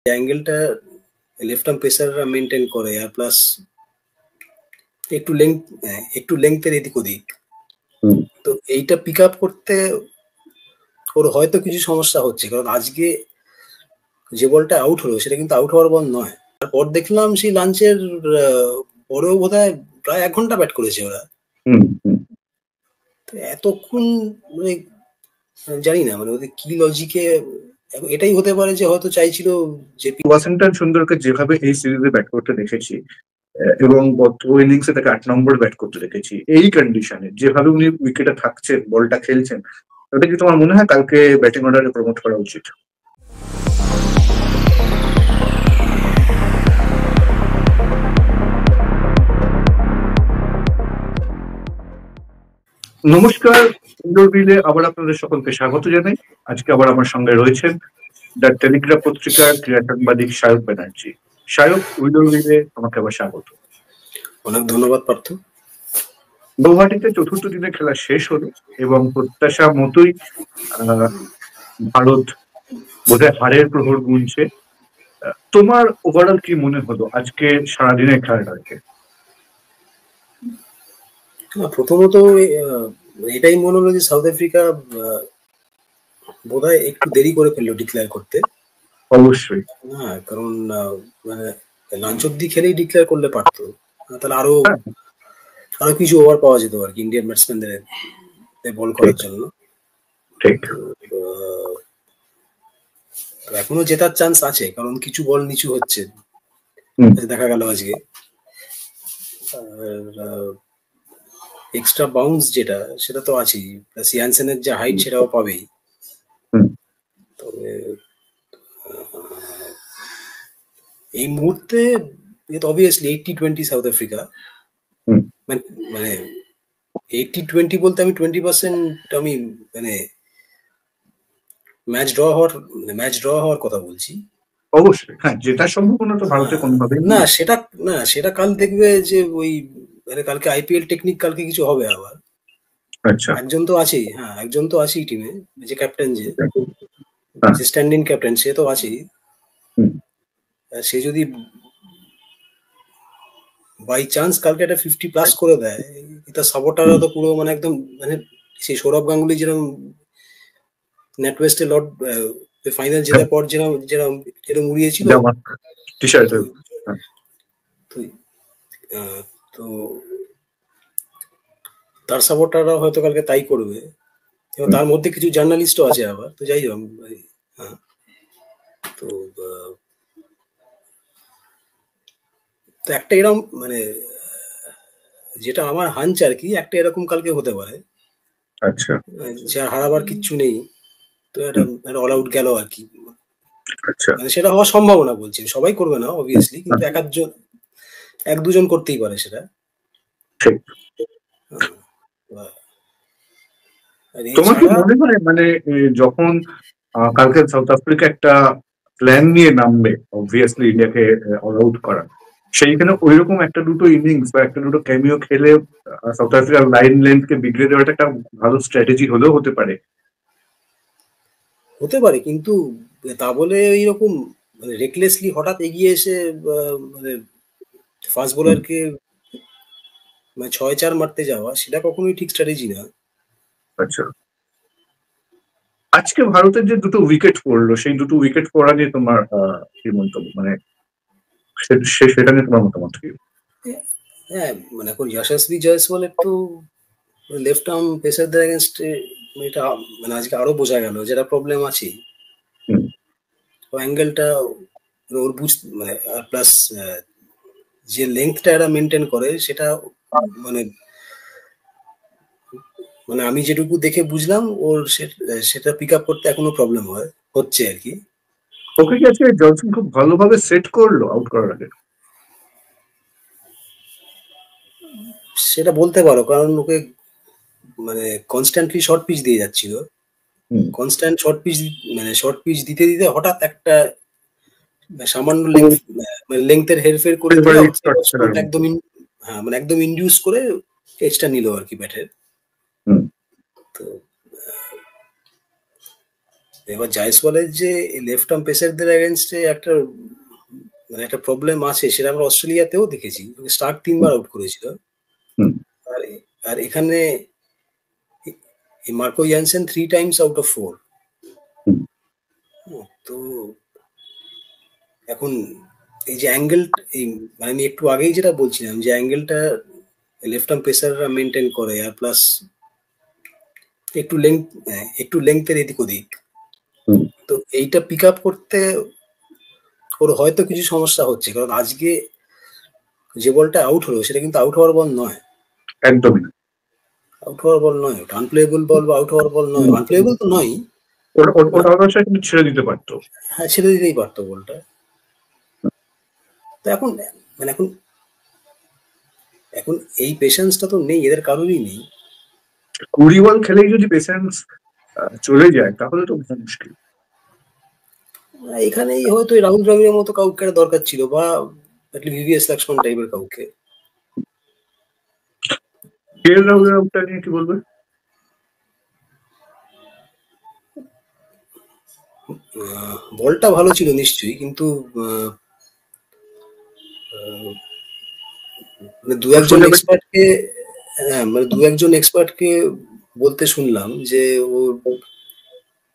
অ্যাঙ্গেলটা left arm পেসাররা maintain করে, আর plus একটু লেংথের এদিক ওদিক, তো এইটা পিক আপ করতে ওর হয়তো কিছু সমস্যা হচ্ছে, কারণ আজকে যে বলটা আউট হলো সেটা কিন্তু আউট হওয়ার বল নয়। তারপর দেখলাম সেই লাঞ্চের পরেও বোধহয় প্রায় 1 ঘন্টা ব্যাট করেছে ওরা। তো এতক্ষণ মানে জানি না মানে ওদের কি লজিকে, এটাই হতে পারে যে হয়তো চাইছিল যে ওয়াশিংটন সুন্দরকে যেভাবে এই সিরিজে ব্যাট করতে দেখেছি এবং গত ইনিংসে তাকে 8 নম্বর ব্যাট করতে দেখেছি, এই কন্ডিশনে যেভাবে উনি উইকেটে থাকছেন, বলটা খেলছেন, ওটা কি তোমার মনে হয় কালকে ব্যাটিং অর্ডারে প্রমোট করা উচিত? নমস্কার, ইন্ডোরভিলে আবার আপনাদের সকলকে স্বাগত জানাই। আজকে আবার আমার সঙ্গে রয়েছেন দ্য টেলিগ্রাফ পত্রিকার ক্রীড়া সাংবাদিক সায়ক ব্যানার্জি। সায়ক, ইন্ডোরভিলে তোমাকে আবার স্বাগত। অনেক ধন্যবাদ পার্থ। গৌহাটিতে চতুর্থ দিনের খেলা শেষ হলো এবং প্রত্যাশা মতোই ভারত বোধহয় হারের প্রহর গুনছে। তোমার ওভারঅল কি মনে হলো আজকে সারাদিনের খেলাটাকে? প্রথমত এটাই মনে হলো যে সাউথ আফ্রিকা বোধহয় একটু দেরি করে ফেললো ডিক্লেয়ার করতে। অবশ্যই হ্যাঁ, কারণ মানে লাঞ্চ অব্দি খেলেই ডিক্লেয়ার করলে পারতো, তাহলে আরো কিছু ওভার পাওয়া যেত আর কি ইন্ডিয়ান ব্যাটসম্যানদের বল করার জন্য। ঠিক, এখনো জেতার চান্স আছে, কারণ কিছু বল নিচু হচ্ছে দেখা গেল আজকে। এক্সট্রা বাউন্স যেটা সেটা তো আছেই, প্লাস ইয়ানসেনের যে হাইট সেটাও পাবেই। তবে এই মুহূর্তে অবভিয়াসলি 80-20 সাউথ আফ্রিকা। মানে 80-20 বলতে আমি 20% আমি মানে ম্যাচ ড্র হওয়ার কথা বলছি। অবশ্যই হ্যাঁ, যেটা সম্ভাবনা তো ভারতে কোনোভাবে না সেটা কাল দেখবে যে ওই মানে কালকে আইপিএল টেকনিক কালকে কিছু হবে আবার। আচ্ছা, একজন তো আছেই টিমে, যে ক্যাপ্টেন, যে স্ট্যান্ডিং ক্যাপ্টেন, সে তো আছেই। সে যদি বাই চান্স কালকে একটা 50+ করে দেয়, এটা সাপোর্টাররা তো পুরো মানে একদম মানে সেই সৌরভ গাঙ্গুলি যেরকম নেটওয়েস্টে লর্ড ফাইনাল জেতার পর যেরকম উড়িয়েছিল, তো তার সাপোর্টাররা হয়তো কালকে তাই করবে। এবং তার মধ্যে কিছু জার্নালিস্টও আছে আবার, তো যাই হোক। হ্যাঁ, তো একটা এরকম মানে যেটা আমার হাঞ্চ আর কি, একটা এরকম কালকে হতে পারে। আচ্ছা, যে হারাবার কিচ্ছু নেই, তো এটা অল আউট গেল আর কি। আচ্ছা, মানে সেটা হওয়ার সম্ভাবনা বলছি, সবাই করবে না অবভিয়াসলি, কিন্তু এক দুজন করতেই পারে সেটা। তোমার কি মনে হয় মানে যখন কালকে সাউথ আফ্রিকা একটা প্ল্যান নিয়ে নামবে অবভিয়াসলি ইন্ডিয়াকে অল আউট করা, সেইখানে ওইরকম একটা দুটো ইনিংস বা একটা দুটো ক্যামিও খেলে সাউথ আফ্রিকার লাইন লেন্থকে বিগড়ে দেওয়াটা একটা ভালো স্ট্র্যাটেজি হলেও হতে পারে, কিন্তু তা বলে এইরকম মানে রেকলেসলি হঠাৎ এগিয়ে এসে মানে ফাস্ট বোলারকে মানে 6-4 মারতে যাওয়া, সেটা কখনোই ঠিক স্ট্র্যাটেজি না। আচ্ছা, আজকে ভারতের যে দুটো উইকেট পড়লো, সেই দুটো উইকেট পড়া নিয়ে তোমার কি মন্তব্য, মানে সেটা নিয়ে তোমার মতামত কি? হ্যাঁ, মানে এখন যশস্বী জয়সওয়ালের তো লেফট আর্ম পেসারদের এগেনস্টে এটা মানে আজকে আরো বোঝা গেল যেটা প্রবলেম আছে। ও অ্যাঙ্গেলটা ওর মানে প্লাস যে লেন্থটা এরা মেনটেন করে সেটা মানে মানে আমি যেটুকু দেখে বুঝলাম ওর সেটা পিক আপ করতে এখনো প্রবলেম হচ্ছে আর কি। ওকে কি আজকে জনসন খুব ভালোভাবে সেট করলো আউট করার আগে? সেটা বলতে পারো, কারণ ওকে মানে কনস্ট্যান্টলি শর্ট পিচ দিয়ে যাচ্ছিল, কনস্ট্যান্ট শর্ট পিচ দিতে দিতে হঠাৎ একটা সামান্য লেংথের হেরফের করে একদম হ্যাঁ মানে একদম ইনডিউস করে এজটা নিল আর কি ব্যাটের। তো এবার জায়সওয়ালের যে লেফট আর্ম পেসারদের এগেনস্টে একটা মানে একটা প্রবলেম আছে, সেটা আমরা অস্ট্রেলিয়াতেও দেখেছি। স্টার্ক 3 বার আউট করেছিল। আর আর এখানে Marco Jansen 3 Times out of 4। তো এখন এই যে অ্যাঙ্গেল, এই মানে আমি একটু আগেই যেটা বলছিলাম যে অ্যাঙ্গেলটা লেফট আর্ম পেসাররা মেনটেন করে, আর প্লাস একটু লেংথের এদিক ওদিক, তো এইটা পিক আপ করতে ওর হয়তো কিছু সমস্যা হচ্ছে। কারণ আজকে যে বলটা আউট হলো সেটা কিন্তু আউট হওয়ার বল নয়, একদমই আউট হওয়ার বল নয়, ওটা আনপ্লেয়েবল বল বা আউট হওয়ার বল নয়। আনপ্লেয়েবল তো নয়, ওটা কিন্তু ছেড়ে দিতে পারতো। হ্যাঁ, ছেড়ে দিতেই পারতো বলটা। তো এখন মানে এখন এই পেশেন্সটা তো নেই, এদের কারোরই নেই। 20 বল খেলেই যদি পেশেন্স চলে যায় তাহলে তো মুশকিল। এখানেই হয়তো রাহুল দ্রাবিড়ের মতো কাউকে দরকার ছিল, বা ভিভিএস লক্ষ্মণ টাইপের কাউকে। কেএল রাহুলের আউটটা নিয়ে কি বলবে? বলটা ভালো ছিল নিশ্চয়ই, কিন্তু মানে দু একজন এক্সপার্টকে বলতে শুনলাম যে ও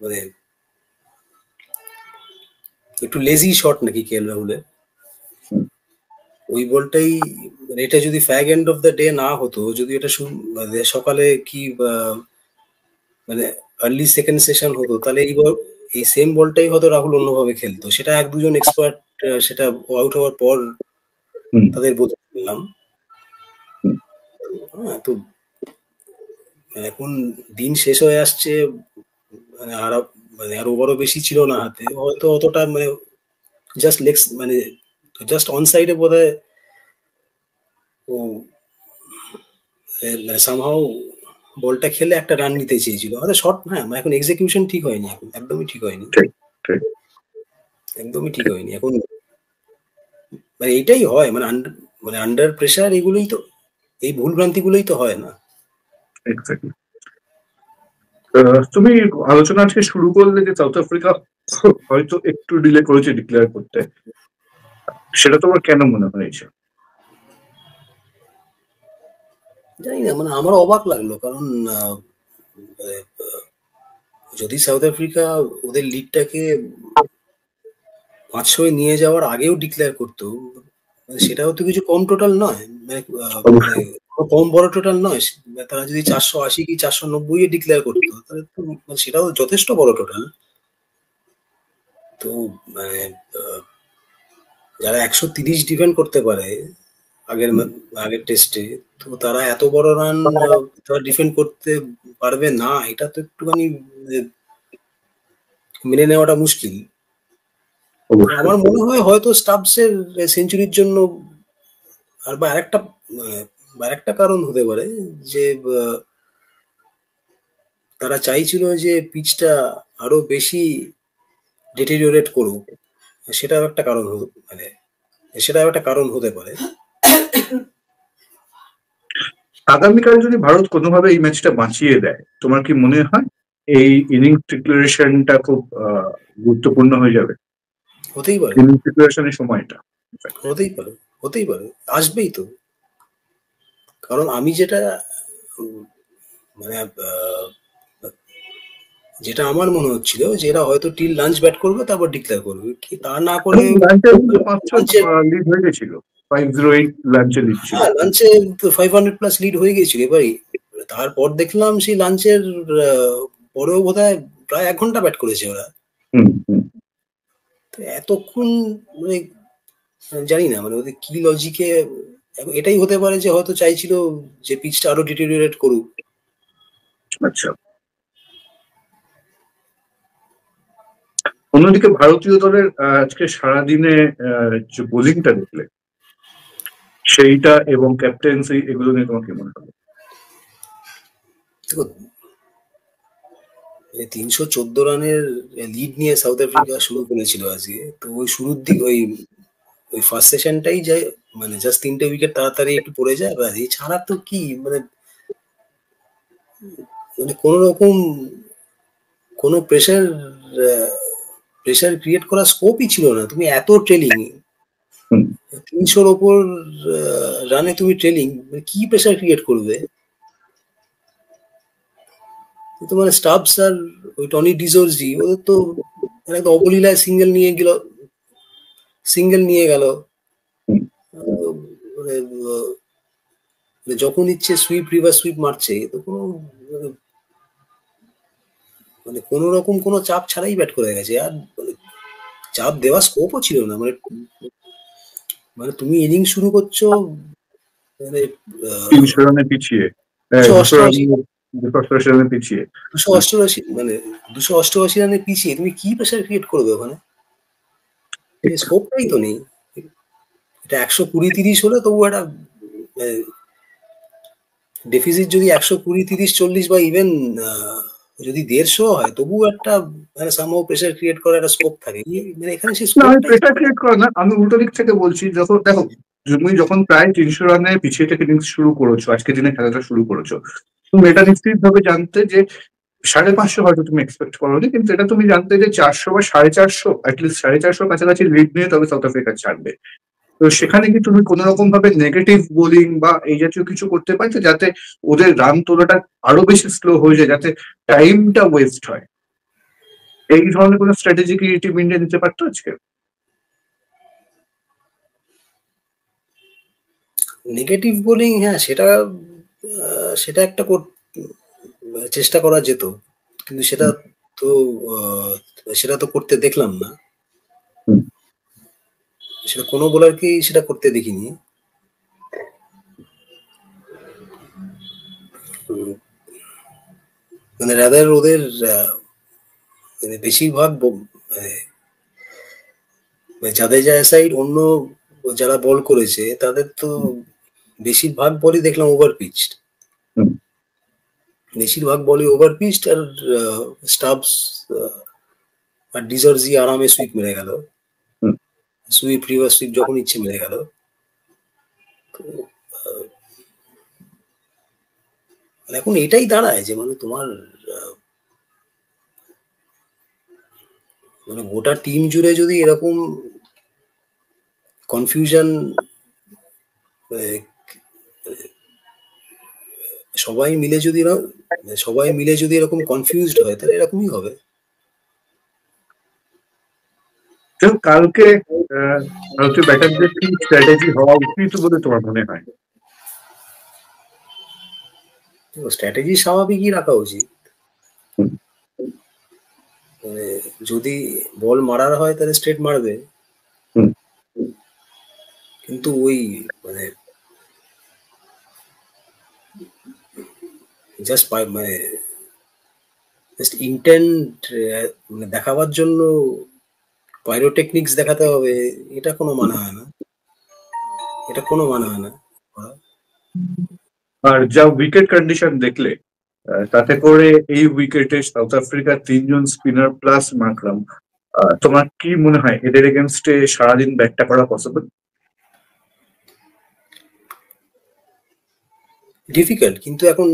মানে একটু লেজি শট নাকি কেএল রাহুলের। ওই বলটাই মানে এটা যদি ফ্যাগ এন্ড অফ দ্য ডে না হতো, যদি এটা মানে সকালে কি মানে আর্লি সেকেন্ড সেশন হতো, তাহলে এই সেম বলটাই হয়তো রাহুল অন্যভাবে খেলতো। সেটা 1-2 জন এক্সপার্ট সেটা আউট হওয়ার পর তাদের বলতে শুনলাম। হ্যাঁ, তো এখন দিন শেষ হয়ে আসছে, মানে আর ওভারও বেশি ছিল না হাতে, হয়তো অতটা মানে জাস্ট অন সাইডে বোধহয় ও মানে সামহাও বলটা খেলে একটা রান নিতে চেয়েছিল, হয়তো শট। হ্যাঁ, মানে এখন এক্সিকিউশন ঠিক হয়নি, এখন একদমই ঠিক হয়নি, একদমই ঠিক হয়নি এখন। মানে এইটাই হয়, মানে আন্ডার প্রেসার এগুলোই তো, এই ভুল ভ্রান্তিগুলোই তো হয় না। এক্স্যাক্টলি। তুমি আলোচনা আজকে শুরু করলে যে সাউথ আফ্রিকা হয়তো একটু ডিলে করেছে ডিক্লেয়ার করতে, সেটা তোমার কেন মনে হয়েছে? জানি না, মানে আমার অবাক লাগলো। কারণ যদি সাউথ আফ্রিকা ওদের লিডটাকে 500 নিয়ে যাওয়ার আগেও ডিক্লেয়ার করতো, সেটাও তো কিছু কম টোটাল নয়, মানে কম বড় টোটাল নয়। তারা যদি 480 কি 490 এ ডিক্লেয়ার করতো, তাহলে তো সেটাও যথেষ্ট বড় টোটাল। তো মানে যারা 130 ডিফেন্ড করতে পারে আগের টেস্টে, তো তারা এত বড় রান তারা ডিফেন্ড করতে পারবে না, এটা তো একটুখানি মেনে নেওয়াটা মুশকিল। আমার মনে হয় হয়তো স্টাবসের সেঞ্চুরির জন্য আর বা আরেকটা কারণ হতে পারে যে তারা চাইছিল যে পিচটা আরো বেশি ডিটেরিওরেট করুক, সেটাও একটা কারণ হতে পারে। আগামীকাল যদি ভারত কোনোভাবে এই ম্যাচটা বাঁচিয়ে দেয়, তোমার কি মনে হয় এই ইনিংস ডিক্লারেশনটা খুব গুরুত্বপূর্ণ হয়ে যাবে? হতেই পারে, ইনিংস ডিক্লারেশনের সময়টা হতেই পারে, আসবেই তো। কারণ আমি যেটা মানে যেটা আমার মনে হচ্ছিল যে এরা হয়তো টিল লাঞ্চ ব্যাট করবে, তারপর ডিক্লেয়ার করবে, কি তা না করে লিড হয়ে গেছিল, 508 লাঞ্চে লিড ছিল। হ্যাঁ, লাঞ্চে 500+ লিড হয়ে গেছিল। এবারে তারপর দেখলাম সেই লাঞ্চের পরেও বোধহয় প্রায় 1 ঘন্টা ব্যাট করেছে ওরা। তো এতক্ষণ মানে জানি না, মানে ওদের কি লজিকে। এটাই হতে পারে যে হয়তো চাইছিল যে পিচটা আরো ডিটেরিওরেট করুক। আচ্ছা, অন্যদিকে ভারতীয় দলের আজকে সারাদিনে যে বোলিংটা দেখলে, সেইটা এবং ক্যাপ্টেন্সি, এগুলো নিয়ে তোমার কি মনে হয়? 314 রানের লিড নিয়ে সাউথ আফ্রিকা শুরু করেছিল আজকে। তো ওই শুরুর দিক ওই ফার্স্ট সেশনটাই যায়, মানে জাস্ট 3টে উইকেট তাড়াতাড়ি একটু পড়ে যায়। আর এছাড়া তো কি মানে কোন রকম কোনো প্রেশার ক্রিয়েট করার স্কোপই ছিল না। তুমি এত ট্রেলিং, 300-র ওপর রানে তুমি ট্রেলিং, কি প্রেশার ক্রিয়েট করবে? তোমার স্টাবস আর ওই টনি ডিজর্জি ওদের তো একটা অবলীলায় সিঙ্গেল নিয়ে গেল। যখন ইচ্ছে সুইপ রিভার্স সুইপ মারছে, তো কোনো রকম কোনো চাপ ছাড়াই ব্যাট করে গেছে। আর চাপ দেওয়ার স্কোপও ছিল না। মানে তুমি ইনিংস শুরু করছো মানে 300 রানে পিছিয়ে, 288 রানে পিছিয়ে, 288 মানে 288 রানে পিছিয়ে তুমি কি প্রেশার ক্রিয়েট করবে ওখানে? স্কোপটাই তো নেই। এটা 120-30 হলে তবু একটা ডেফিসিট যদি 120-30-40 বা ইভেন যদি 150 হয়, তবু একটা মানে সামহাউ প্রেশার ক্রিয়েট করার একটা স্কোপ থাকে। মানে এখানে সেই প্রেশার ক্রিয়েট করে না, আমি উল্টো দিক থেকে বলছি। যখন দেখো তুমি যখন প্রায় 300 রানে পিছিয়ে থেকে ইনিংস শুরু করেছো, আজকে দিনে খেলাটা শুরু করেছো, তুমি এটা নিশ্চিত ভাবে জানতে যে 550 হয়তো তুমি এক্সপেক্ট করোনি, কিন্তু এটা তুমি জানতে যে 400 বা 450, অ্যাটলিস্ট 450 কাছাকাছি লিড নিয়ে তবে সাউথ আফ্রিকা ছাড়বে। তো সেখানে কি তুমি কোন রকম ভাবে নেগেটিভ বোলিং বা এই জাতীয় কিছু করতে পারছো যাতে ওদের রান তোলাটা আরো বেশি স্লো হয়ে যায়, যাতে টাইমটা ওয়েস্ট হয়? এই ধরনের কোন স্ট্র্যাটেজি কি টিম ইন্ডিয়া নিতে পারতো আজকে? নেগেটিভ বোলিং, হ্যাঁ, সেটা একটা চেষ্টা করা যেত, কিন্তু সেটা তো করতে দেখলাম না। সেটা কোনো বোলারকেই সেটা করতে দেখিনি। মানে রাদার ওদের মানে বেশিরভাগ জাদেজা সাইড অন্য যারা বল করেছে তাদের তো বেশিরভাগ বলই দেখলাম ওভার পিচড। বেশিরভাগ বলই ওভার পিচড। আর স্টাবস আর ডিজর্জি আরামে সুইপ মেরে গেল, সুইপ রিভার্স সুইপ যখন ইচ্ছে মেরে গেল। এখন এটাই দাঁড়ায় যে মানে তোমার মানে গোটা টিম জুড়ে যদি এরকম কনফিউশন, সবাই মিলে যদি এরকম কনফিউজড হয়, তাহলে এরকমই হবে। কালকে ভারতীয় ব্যাটারদের কি স্ট্র্যাটেজি হওয়া উচিত বলে তোমার মনে হয়? স্ট্র্যাটেজি স্বাভাবিকই রাখা উচিত। মানে যদি বল মারার হয় তাহলে স্ট্রেট মারবে, কিন্তু ওই মানে জাস্ট ইন্টেন্ট দেখাবার জন্য পাইরোটেকনিক্স দেখাতে হবে, এটা কোনো মানে হয় না। আর যা উইকেট কন্ডিশন দেখলে, তাতে করে এই উইকেটে সাউথ আফ্রিকার 3জন স্পিনার প্লাস মাকরাম, তোমার কি মনে হয় এদের এগেনস্টে সারাদিন ব্যাটটা করা পসিবল? ডিফিকাল্ট, কিন্তু এখন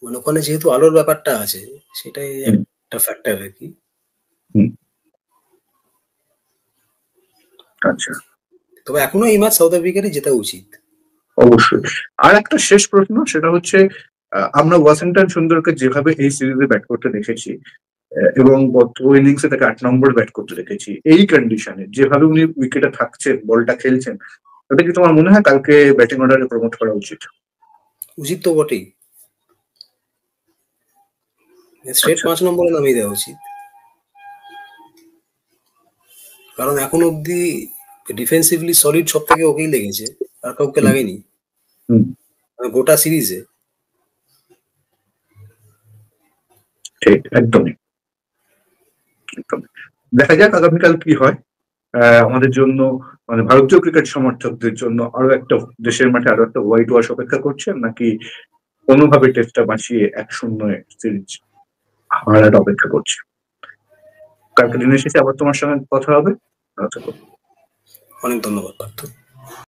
মানে ওখানে যেহেতু আলোর ব্যাপারটা আছে, সেটাই একটা ফ্যাক্টর আর কি। আচ্ছা, তবে এখনো এই ম্যাচ সাউথ আফ্রিকারই জেতা উচিত। অবশ্যই। আর একটা শেষ প্রশ্ন, সেটা হচ্ছে আমরা ওয়াশিংটন সুন্দরকে যেভাবে এই সিরিজে ব্যাট করতে দেখেছি এবং গত ইনিংসে তাকে 8 নম্বর ব্যাট করতে দেখেছি, এই কন্ডিশনে যেভাবে উনি উইকেটে থাকছেন, বলটা খেলছেন, তাতে কি তোমার মনে হয় কালকে ব্যাটিং অর্ডারে প্রমোট করা উচিত? উচিত তো বটেই, স্ট্রেট 5 নম্বরে নামিয়ে দেওয়া উচিত। কারণ এখন অব্দি ডিফেন্সিভলি সলিড সব থেকে ওকেই লেগেছে, আর কাউকে লাগেনি গোটা সিরিজে। ঠিক, একদমই। দেখা যাক আগামীকাল কি হয়। আমাদের জন্য, মানে ভারতীয় ক্রিকেট সমর্থকদের জন্য আরো একটা দেশের মাঠে আরো একটা হোয়াইট ওয়াশ অপেক্ষা করছেন, নাকি কোনোভাবে টেস্টটা বাঁচিয়ে 1-0 সিরিজ হারাটা অপেক্ষা করছে? কালকে দিনের শেষে আবার তোমার সঙ্গে কথা হবে। অনেক ধন্যবাদ পার্থ।